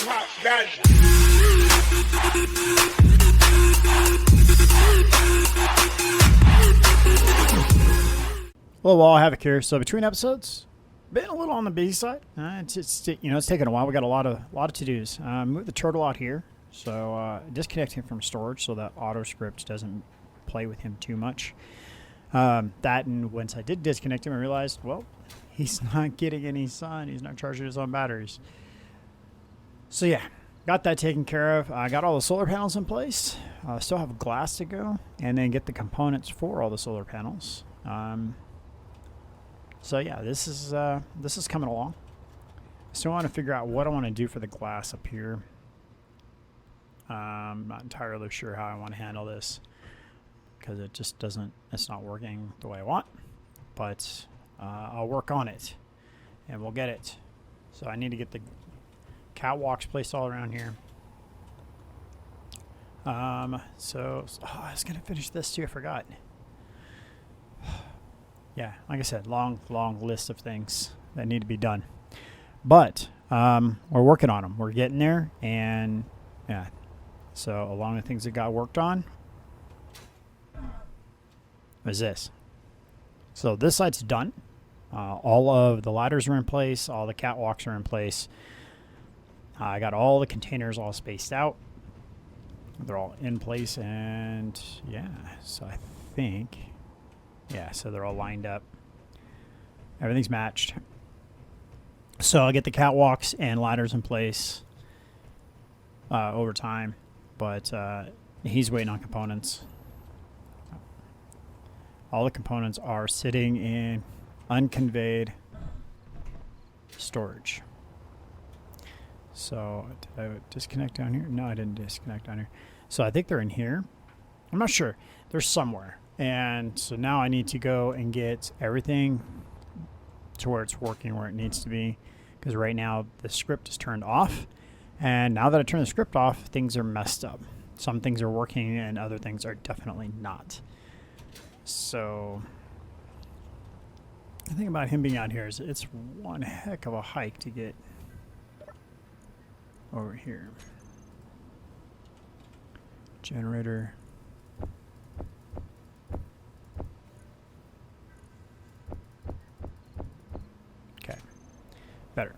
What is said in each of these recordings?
Top gun. Hello, all. Havoc here. So between episodes, been a little on the busy side. It's taking a while. We got a lot of to dos. Move the turtle out here, so disconnect him from storage so that auto script doesn't play with him too much. That, and once I did disconnect him, I realized, well, he's not getting any sun. He's not charging his own batteries. So yeah, got that taken care of. I got all the solar panels in place. Still have glass to go, and then get the components for all the solar panels. So yeah, this is coming along. Still want to figure out what I want to do for the glass up here. I'm not entirely sure how I want to handle this because it just doesn't. It's not working the way I want. But I'll work on it, and we'll get it. So I need to get the catwalks placed all around here. So I was gonna finish this too. I forgot. Yeah, like I said, long list of things that need to be done. But we're working on them. We're getting there, and yeah. So along the things that got worked on is this. So this side's done. All of the ladders are in place. All the catwalks are in place. I got all the containers all spaced out. They're all in place, and yeah. So I think... yeah, so they're all lined up. Everything's matched. So I'll get the catwalks and ladders in place over time. But he's waiting on components. All the components are sitting in unconveyed storage. So did I disconnect down here? No, I didn't disconnect down here. So I think they're in here. I'm not sure. They're somewhere. And so now I need to go and get everything to where it's working where it needs to be. Because right now the script is turned off. And now that I turn the script off, things are messed up. Some things are working and other things are definitely not. So the thing about him being out here is it's one heck of a hike to get over here. Generator. Better.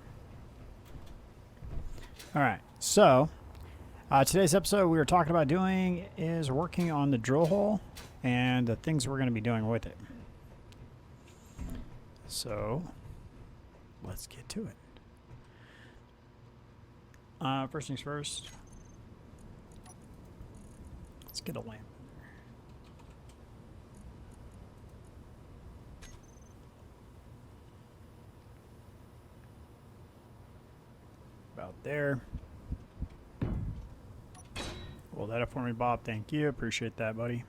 All right, so today's episode we were talking about doing is working on the drill hole and the things we're going to be doing with it. So let's get to it. First things first, let's get a lamp. About there. Roll that up for me, Bob. Thank you. Appreciate that, buddy.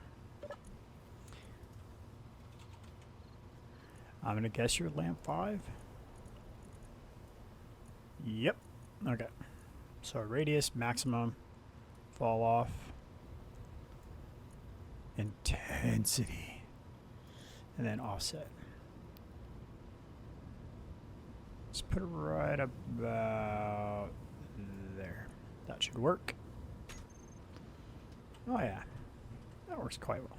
I'm going to guess you're lamp 5. Yep. Okay. So radius, maximum, fall off, intensity, and then offset. Let's put it right about there. That should work. Oh yeah, that works quite well.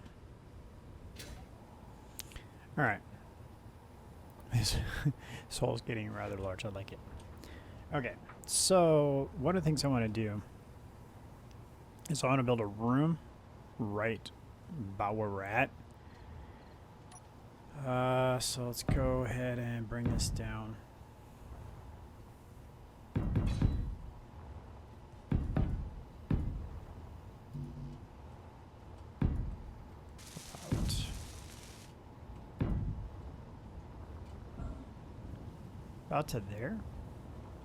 All right. This hole's getting rather large. I like it. Okay, so one of the things I want to do is I want to build a room right about where we're at. So let's go ahead and bring this down. About to there.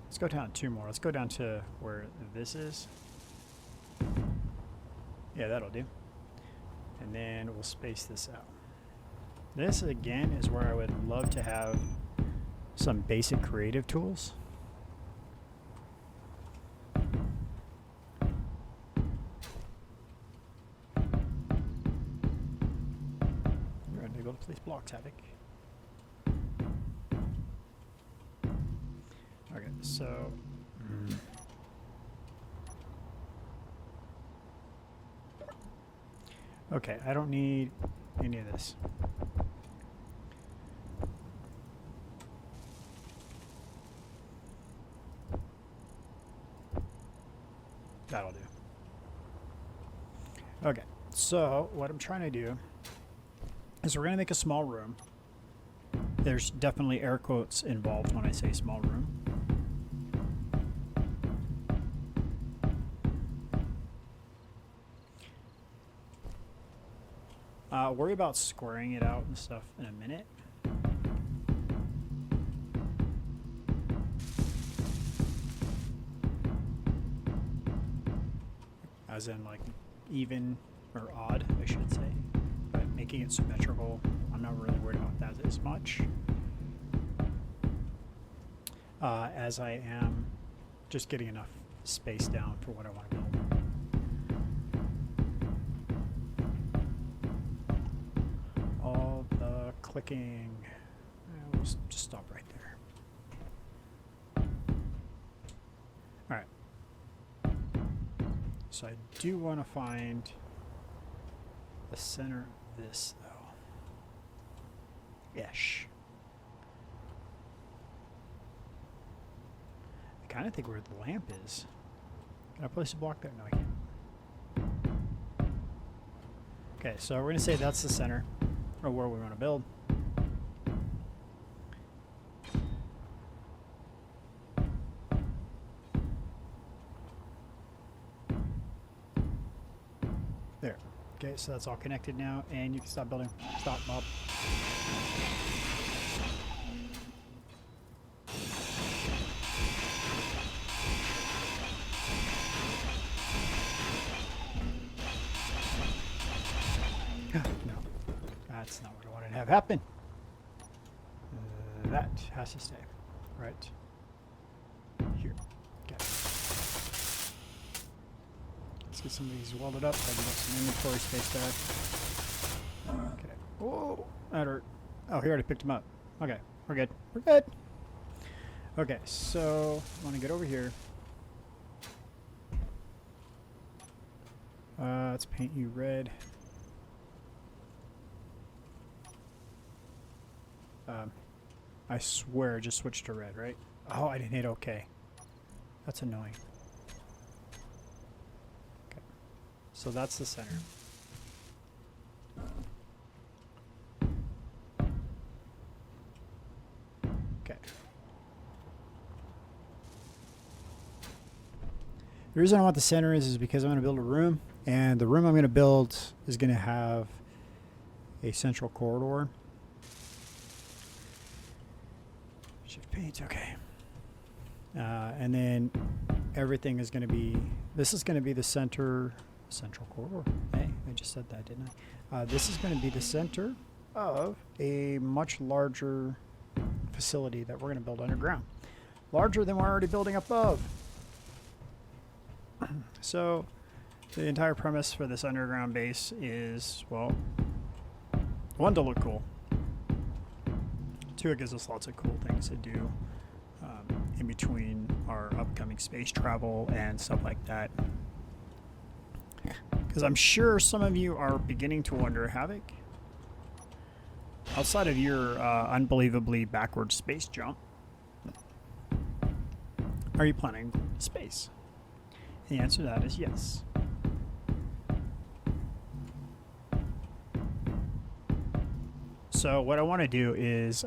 Let's go down 2 more. Let's go down to where this is. Yeah, that'll do. And then we'll space this out. This again is where I would love to have some basic creative tools. We're going to go to place blocks, Havoc. Okay, so Okay, I don't need any of this. That'll do. Okay, so what I'm trying to do is we're going to make a small room. There's definitely air quotes involved when I say small room. Worry about squaring it out and stuff in a minute. As in like even or odd, I should say. But making it symmetrical, I'm not really worried about that as much. As I am just getting enough space down for what I want to build. All the clicking, we'll just stop right there. All right. So I do want to find the center of this though. Ish. I kind of think where the lamp is. Can I place a block there? No, I can't. Okay, so we're going to say that's the center, or where we want to build. There. Okay, so that's all connected now, and you can stop building. Stop, Bob. No, that's not what I wanted to have happen. That has to stay right here. Okay. Let's get some of these welded up. I've got some inventory space there. Okay. Whoa, that hurt. Oh, he already picked him up. Okay, we're good. We're good. Okay, so I want to get over here. Let's paint you red. I swear, just switched to red, right? Oh, I didn't hit OK. That's annoying. Okay, so that's the center. Okay. The reason I want the center is because I'm going to build a room, and the room I'm going to build is going to have a central corridor. Shift paint, okay. And then everything is going to be, this is going to be the central corridor. Hey, I just said that, didn't I? This is going to be the center of a much larger facility that we're going to build underground. Larger than we're already building above. So the entire premise for this underground base is, well, one, to look cool. Two, it gives us lots of cool things to do in between our upcoming space travel and stuff like that. Because I'm sure some of you are beginning to wonder, Havoc, outside of your unbelievably backward space jump, are you planning space? The answer to that is yes. So what I want to do is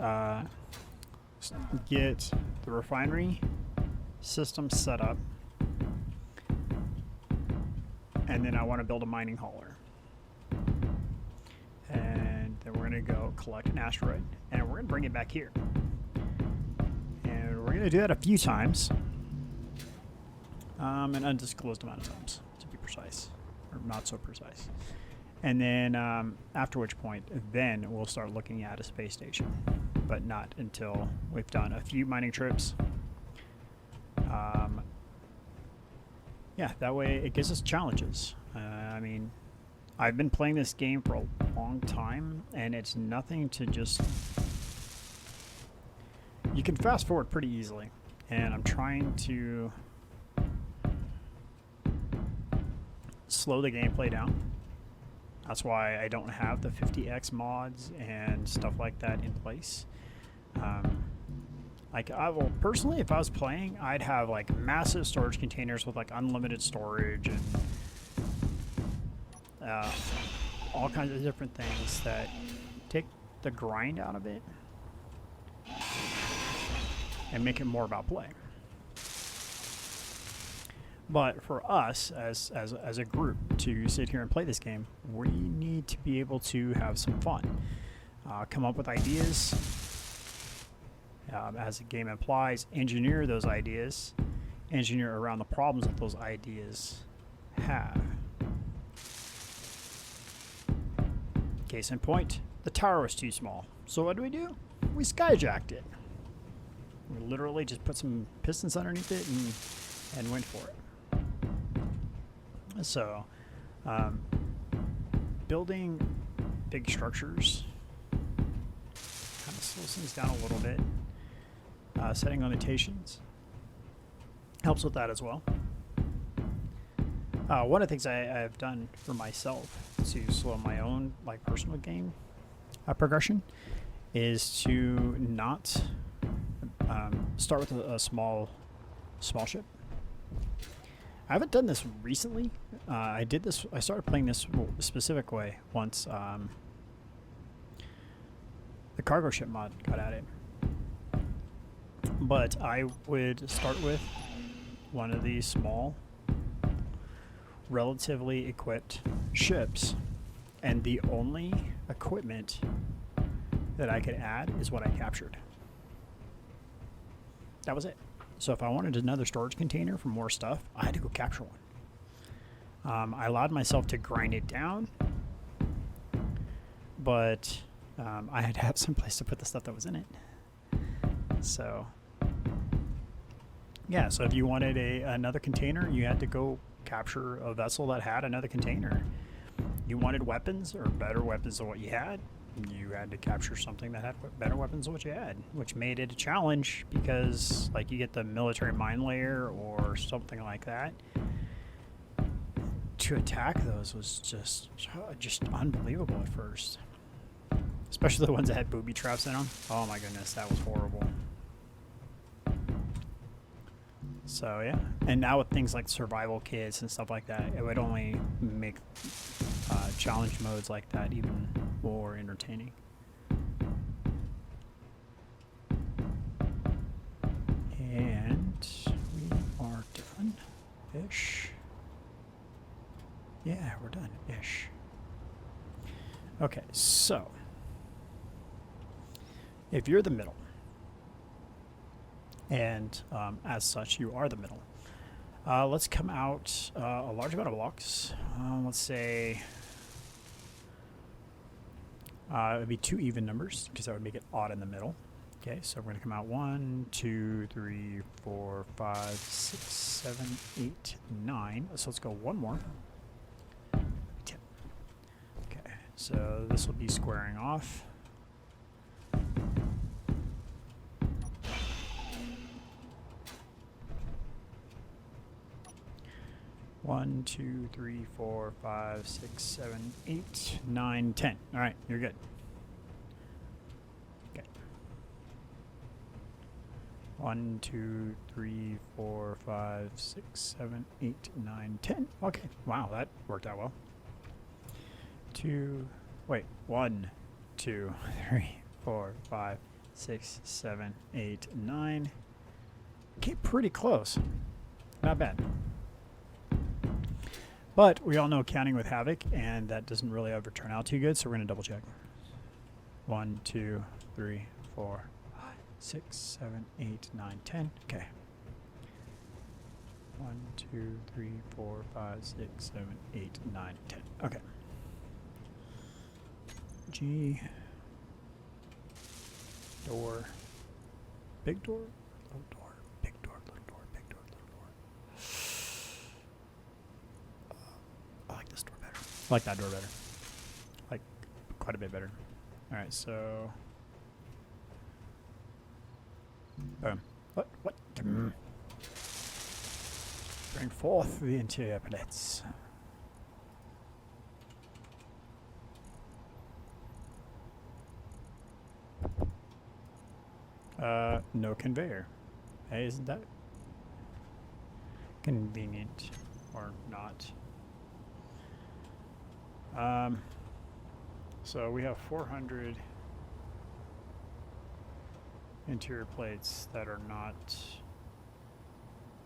get the refinery system set up, and then I want to build a mining hauler. And then we're going to go collect an asteroid, and we're going to bring it back here. And we're going to do that a few times, an undisclosed amount of times, to be precise, or not so precise. And then after which point, then we'll start looking at a space station, but not until we've done a few mining trips. Yeah, that way it gives us challenges. I mean, I've been playing this game for a long time, and it's nothing to just... You can fast forward pretty easily, and I'm trying to slow the gameplay down. That's why I don't have the 50x mods and stuff like that in place. Like, I will personally, if I was playing, I'd have like massive storage containers with like unlimited storage and all kinds of different things that take the grind out of it and make it more about play. But for us, as a group, to sit here and play this game, we need to be able to have some fun. Come up with ideas, as the game implies, engineer those ideas, engineer around the problems that those ideas have. Case in point, the tower was too small. So what do? We skyjacked it. We literally just put some pistons underneath it and went for it. So, building big structures kind of slows things down a little bit. Setting limitations helps with that as well. One of the things I've done for myself to slow my own like personal game progression is to not start with a small ship. I haven't done this recently. I started playing this specific way once the cargo ship mod got added. But I would start with one of these small, relatively equipped ships, and the only equipment that I could add is what I captured. That was it. So if I wanted another storage container for more stuff, I had to go capture one. I allowed myself to grind it down, but I had to have some place to put the stuff that was in it. So yeah, so if you wanted another container, you had to go capture a vessel that had another container. You wanted weapons or better weapons than what you had, you had to capture something that had better weapons than what you had, which made it a challenge because, like, you get the military mine layer or something like that. To attack those was just unbelievable at first, especially the ones that had booby traps in them. Oh my goodness, that was horrible. So yeah, and now with things like survival kits and stuff like that, it would only make challenge modes like that even more entertaining. And we are done-ish. Yeah, we're done-ish. Okay, so if you're the middle, and as such you are the middle, let's come out a large amount of blocks. Let's say it would be 2 even numbers because that would make it odd in the middle. Okay, so we're going to come out 1, 2, 3, 4, 5, 6, 7, 8, 9. So let's go one more. 10. Okay, so this will be squaring off. One, 2, 3, 4, 5, 6, 7, 8, 9, 10. All right, you're good. Okay. 1, 2, 3, 4, 5, 6, 7, 8, 9, 10. Okay. Wow, that worked out well. 1, 2, 3, 4, 5, 6, 7, 8, 9. Okay, pretty close. Not bad. But we all know counting with Havoc, and that doesn't really ever turn out too good, so we're going to double check. 1, 2, 3, 4, 5, 6, 7, 8, 9, 10. Okay. 1, 2, 3, 4, 5, 6, 7, 8, 9, 10. Okay. G. Door. Big door? Little door. Big door, little door, big door, little door. I like this door better. I like that door better. Like, quite a bit better. Alright, so... boom. What? Bring forth the interior plates. No conveyor. Hey, isn't that convenient or not? So we have 400 interior plates that are not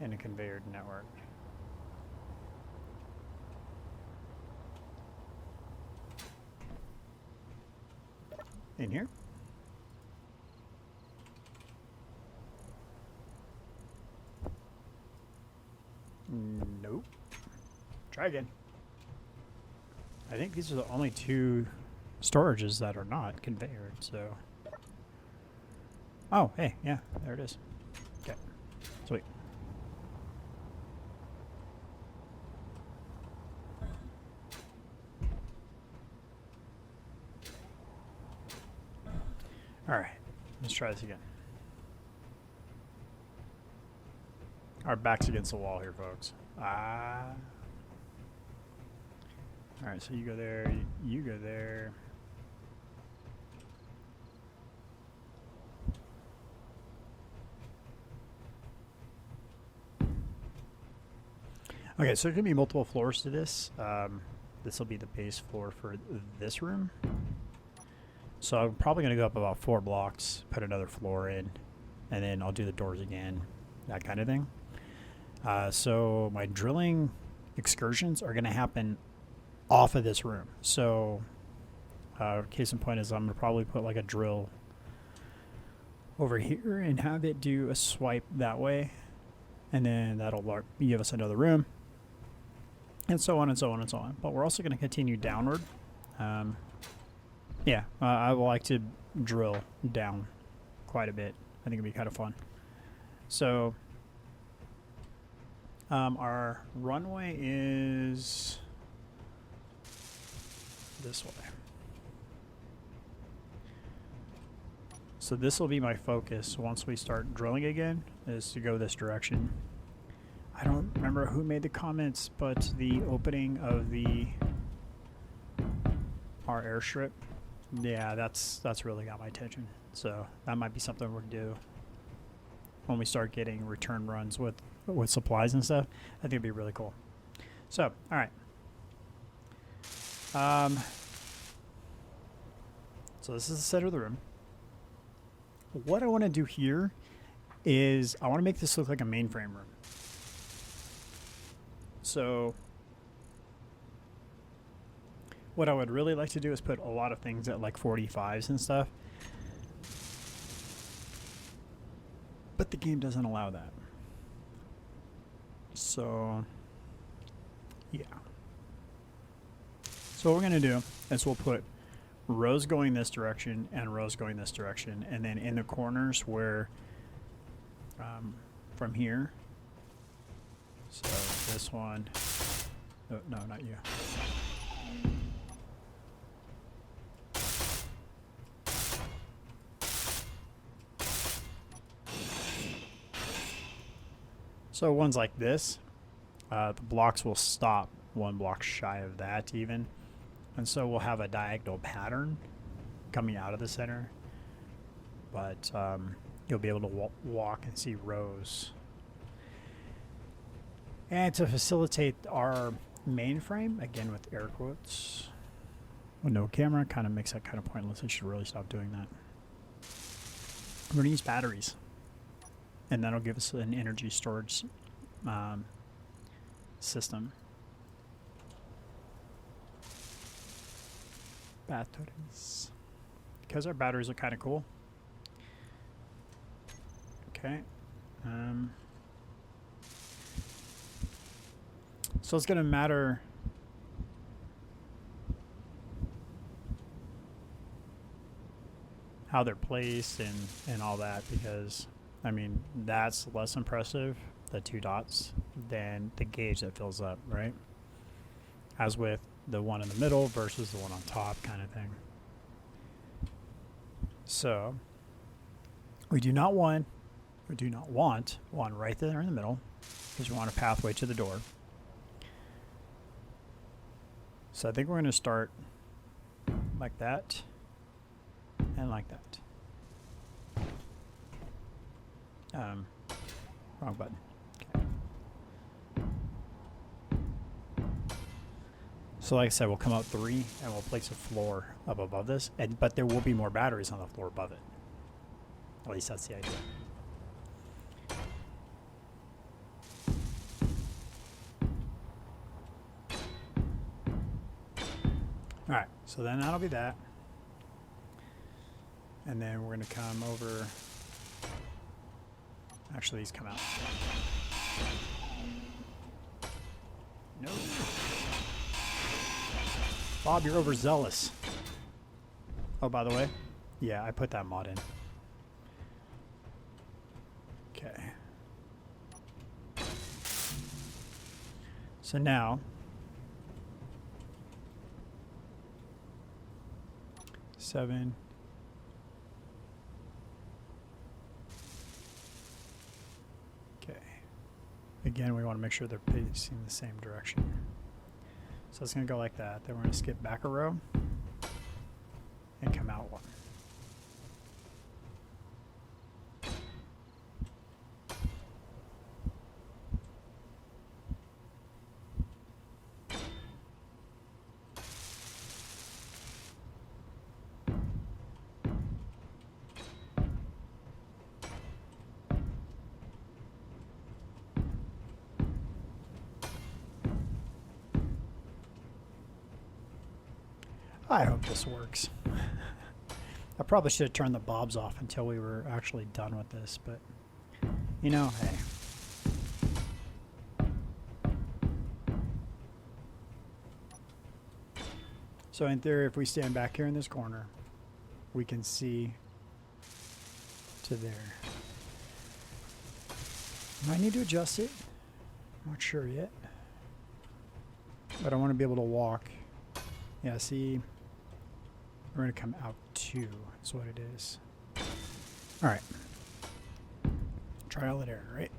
in a conveyor network. In here? Nope. Try again. I think these are the only two storages that are not conveyored, so... Oh, hey, yeah, there it is. Okay, sweet. Alright, let's try this again. Our back's against the wall here, folks. Alright, so you go there, you go there. Okay, so there can be multiple floors to this. This will be the base floor for this room. So I'm probably going to go up about 4 blocks, put another floor in, and then I'll do the doors again, that kind of thing. So my drilling excursions are going to happen off of this room. So case in point is I'm going to probably put like a drill over here and have it do a swipe that way. And then that'll give us another room. And so on and so on and so on. But we're also going to continue downward. Yeah, I would like to drill down quite a bit. I think it'd be kind of fun. So our runway is this way. So this will be my focus once we start drilling again, is to go this direction. I don't remember who made the comments, but the opening of our airstrip, yeah, that's really got my attention. So that might be something we'll do when we start getting return runs with supplies and stuff. I think it'd be really cool. So, all right. So this is the center of the room. What I want to do here is I want to make this look like a mainframe room. So what I would really like to do is put a lot of things at like 45s and stuff. But the game doesn't allow that. So, yeah. So what we're going to do is we'll put rows going this direction and rows going this direction. And then in the corners where, from here, so this one, oh, no, not you. So ones like this, the blocks will stop 1 block shy of that even. And so we'll have a diagonal pattern coming out of the center. But you'll be able to walk and see rows. And to facilitate our mainframe, again with air quotes, with no camera, kind of makes that kind of pointless. I should really stop doing that. We're going to use batteries. And that'll give us an energy storage system. Batteries. Because our batteries are kind of cool. Okay. So it's going to matter how they're placed and all that, because I mean, that's less impressive, the 2 dots, than the gauge that fills up, right? As with the one in the middle versus the one on top kind of thing. So we do not want one right there in the middle, because we want a pathway to the door. So I think we're going to start like that and like that. Wrong button. Okay. So like I said, we'll come out 3 and we'll place a floor up above this, but there will be more batteries on the floor above it. At least that's the idea. Alright, so then that'll be that. And then we're going to come over. Actually, these come out. No. Bob, you're overzealous. Oh, by the way, yeah, I put that mod in. Okay. So now, 7. Okay. Again, we want to make sure they're facing the same direction. So it's going to go like that. Then we're going to skip back a row and come out 1. I hope this works. I probably should have turned the bobs off until we were actually done with this, but you know, hey. So in theory, if we stand back here in this corner, we can see to there. Might need to adjust it. Not sure yet. But I want to be able to walk. Yeah, see, we're going to come out 2. That's what it is. All right. Trial and error, right?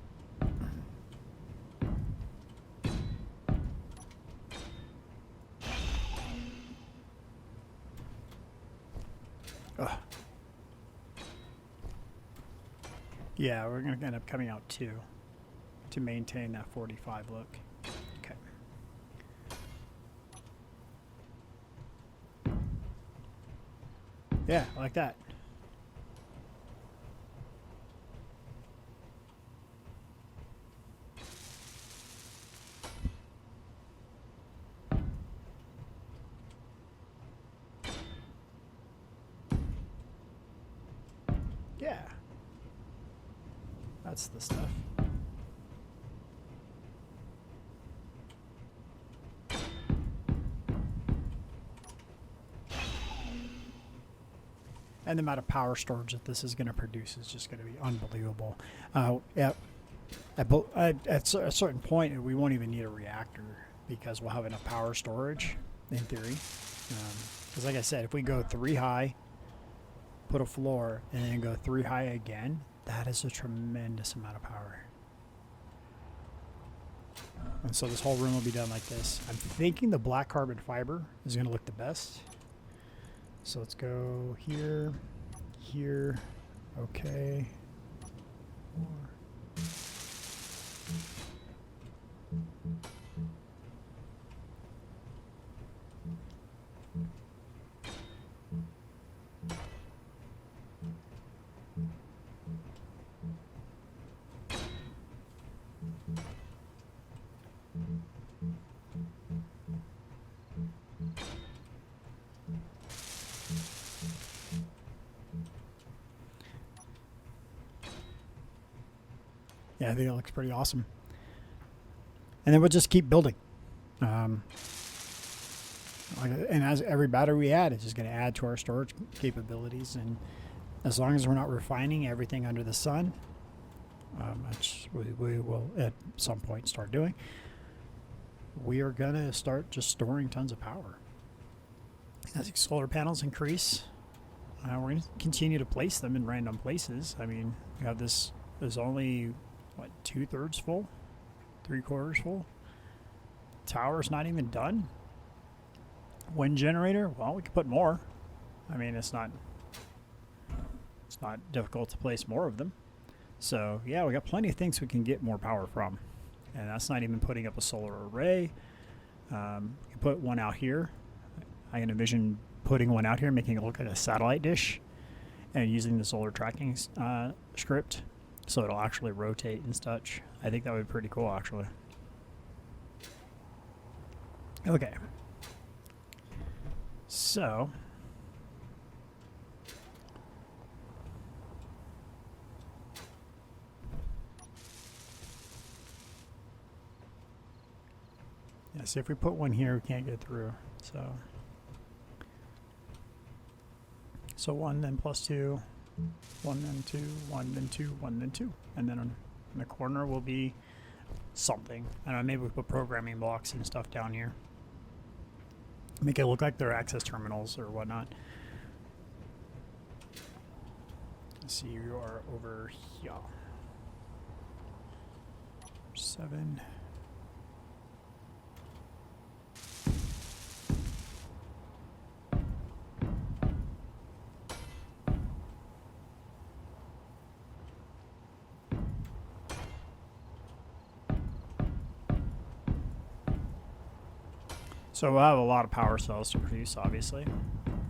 Ugh. Yeah, we're going to end up coming out 2 to maintain that 45 look. Okay. Yeah, like that. Yeah. That's the stuff. And the amount of power storage that this is going to produce is just going to be unbelievable. Yeah, at a certain point, we won't even need a reactor because we'll have enough power storage, in theory. Because like I said, if we go 3 high, put a floor, and then go 3 high again, that is a tremendous amount of power. And so this whole room will be done like this. I'm thinking the black carbon fiber is going to look the best. So let's go here, here, okay. Yeah, I think it looks pretty awesome. And then we'll just keep building. And as every battery we add, it's just going to add to our storage capabilities. And as long as we're not refining everything under the sun, which we will at some point start doing, we are going to start just storing tons of power. As the solar panels increase, we're going to continue to place them in random places. I mean, we have this is only, what, 2/3 full? 3/4 full? Tower's not even done. Wind generator, well, we could put more. I mean, it's not difficult to place more of them. So yeah, we got plenty of things we can get more power from, and that's not even putting up a solar array. You can put one out here. I can envision putting one out here, making it look like a satellite dish, and using the solar tracking script so it'll actually rotate and such. I think that would be pretty cool, actually. Okay. So yeah, see if we put one here, we can't get through. So 1 then plus 2, 1 then 2, 1 then 2, 1 then 2. And then in the corner will be something. I don't know, maybe we put programming blocks and stuff down here. Make it look like they're access terminals or whatnot. Let's see, you are over here. 7. So we'll have a lot of power cells to produce, obviously,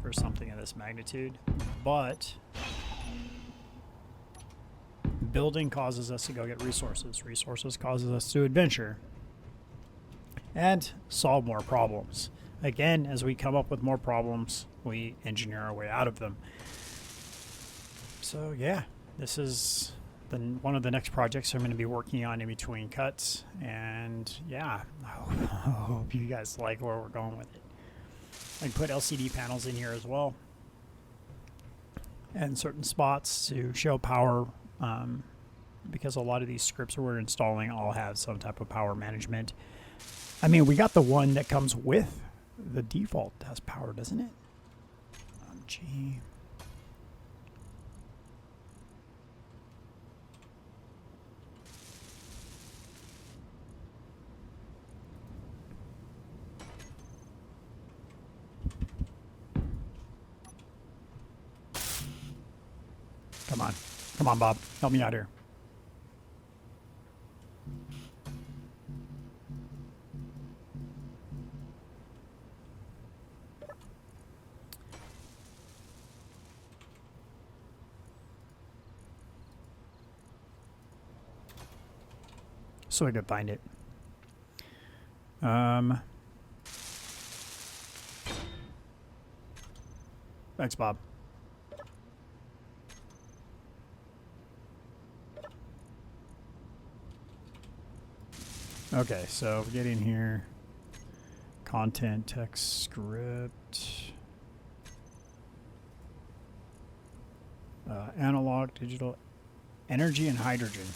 for something of this magnitude, but building causes us to go get resources. Resources causes us to adventure and solve more problems. Again, as we come up with more problems, we engineer our way out of them. So yeah, this is one of the next projects I'm going to be working on in between cuts, and yeah, I hope you guys like where we're going with it. I can put LCD panels in here as well, and certain spots to show power, because a lot of these scripts we're installing all have some type of power management. I mean, we got the one that comes with the default has power, doesn't it? Gee. Come on. Come on, Bob. Help me out here. So I could find it. Thanks, Bob. Okay, so we get in here. Content, text, script. Analog, digital, energy, and hydrogen.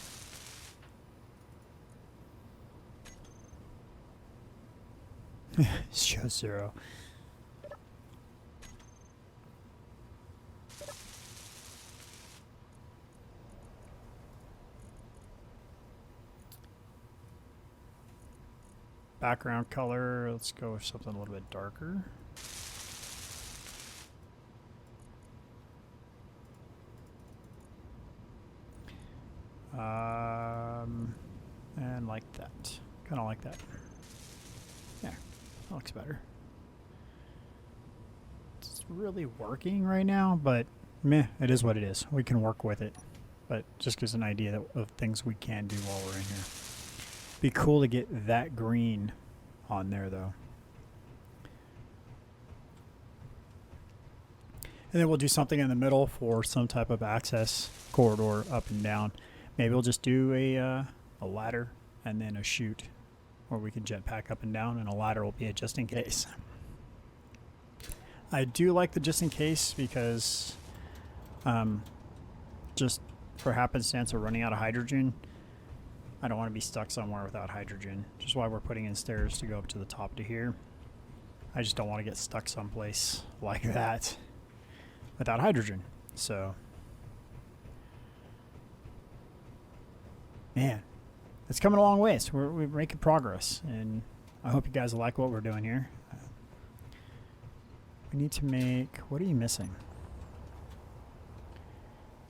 Show 0. Background color, let's go with something a little bit darker. And like that. Kind of like that. Yeah, that looks better. It's really working right now, but meh, it is what it is. We can work with it. But just gives an idea of things we can do while we're in here. Be cool to get that green on there, though. And then we'll do something in the middle for some type of access corridor up and down. Maybe we'll just do a ladder and then a chute where we can jetpack up and down, and a ladder will be a just in case. I do like the just in case because just for happenstance of running out of hydrogen, I don't want to be stuck somewhere without hydrogen, which is why we're putting in stairs to go up to the top to here. I just don't want to get stuck someplace like that without hydrogen. So, man, it's coming a long ways. We're making progress, and I hope you guys like what we're doing here. We need to make, what are you missing?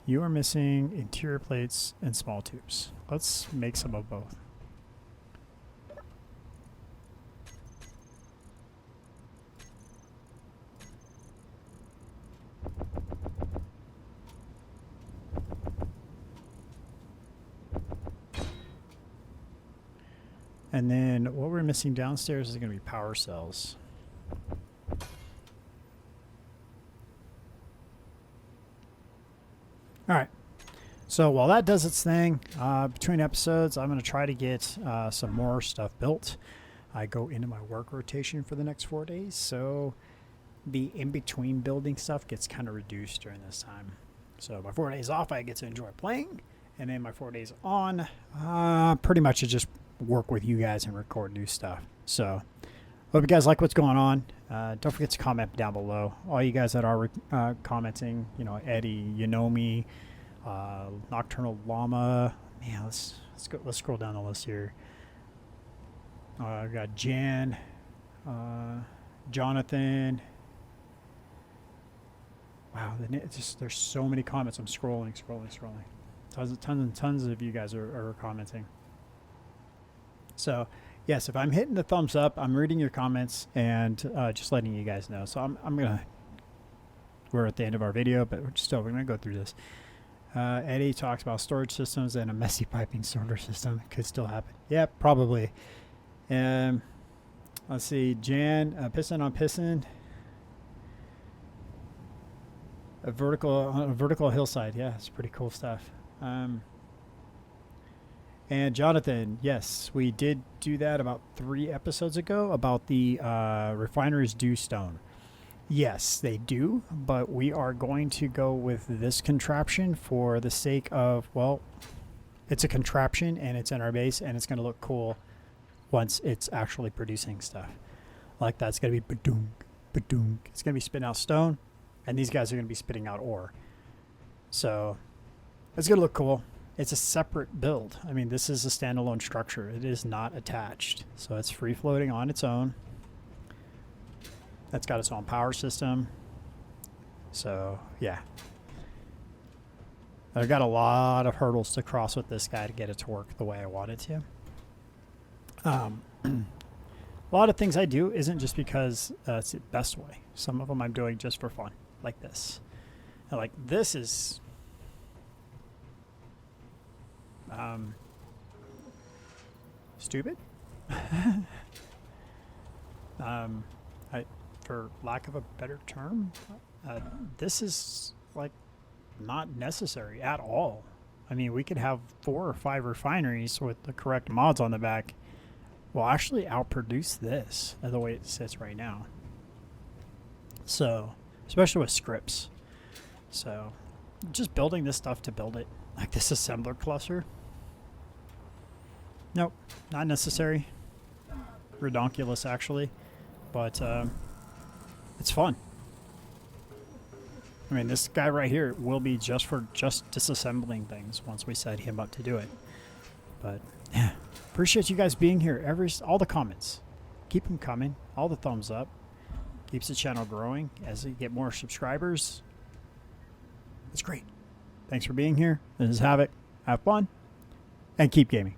You are missing interior plates and small tubes. Let's make some of both. And then what we're missing downstairs is going to be power cells. All right. So while that does its thing, between episodes, I'm going to try to get some more stuff built. I go into my work rotation for the next 4 days, so the in-between building stuff gets kind of reduced during this time. So my 4 days off, I get to enjoy playing, and then my 4 days on, pretty much I just work with you guys and record new stuff. So hope you guys like what's going on. Don't forget to comment down below. All you guys that are commenting, you know, Eddie, Yonomi, Nocturnal Llama. Man, let's go. Let's scroll down the list here. I've got Jan, Jonathan. Wow, there's so many comments. I'm scrolling. Tons of you guys are commenting. So, yes, if I'm hitting the thumbs up, I'm reading your comments and just letting you guys know. So we're at the end of our video, but we're going to go through this. Eddie talks about storage systems and a messy piping sorter system. It could still happen. Yeah, probably. Let's see, Jan, piston on piston. A vertical hillside. Yeah, it's pretty cool stuff. And Jonathan, yes, we did do that about 3 episodes ago about the refineries do stone. Yes, they do, but we are going to go with this contraption for the sake of, well, it's a contraption and it's in our base and it's going to look cool once it's actually producing stuff. Like that's going to be ba-doom, ba-doom. It's going to be spitting out stone, and these guys are going to be spitting out ore. So it's going to look cool. It's a separate build. I mean, this is a standalone structure. It is not attached. So it's free floating on its own. That's got its own power system. So, yeah. I've got a lot of hurdles to cross with this guy to get it to work the way I want it to. A lot of things I do isn't just because it's the best way. Some of them I'm doing just for fun, like this. And like this is... stupid. For lack of a better term, this is like not necessary at all. I mean, we could have 4 or 5 refineries with the correct mods on the back. Will actually outproduce this the way it sits right now. So, especially with scripts. So, just building this stuff to build it, like this assembler cluster. Nope, not necessary. Redonkulous, actually, but it's fun. I mean, this guy right here will be just for disassembling things once we set him up to do it. But yeah, appreciate you guys being here. All the comments, keep them coming. All the thumbs up keeps the channel growing as we get more subscribers. It's great. Thanks for being here. This is Havoc. Have fun and keep gaming.